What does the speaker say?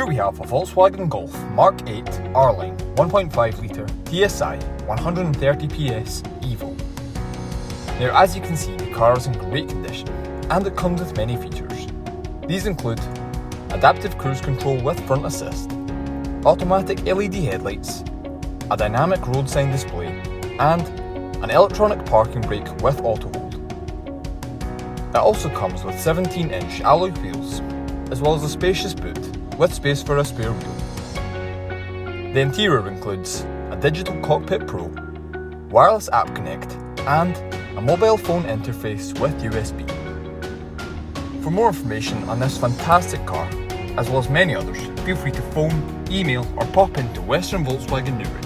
Here we have a Volkswagen Golf Mark 8 R-Line 1.5 litre TSI 130 PS Evo. Now, as you can see, the car is in great condition and it comes with many features. These include adaptive cruise control with front assist, automatic LED headlights, a dynamic road sign display, and an electronic parking brake with autohold. It also comes with 17-inch alloy wheels, as well as a spacious boot with space for a spare wheel. The interior includes a digital cockpit pro, wireless app connect, and a mobile phone interface with USB. For more information on this fantastic car, as well as many others, feel free to phone, email or pop into Western Volkswagen Newry.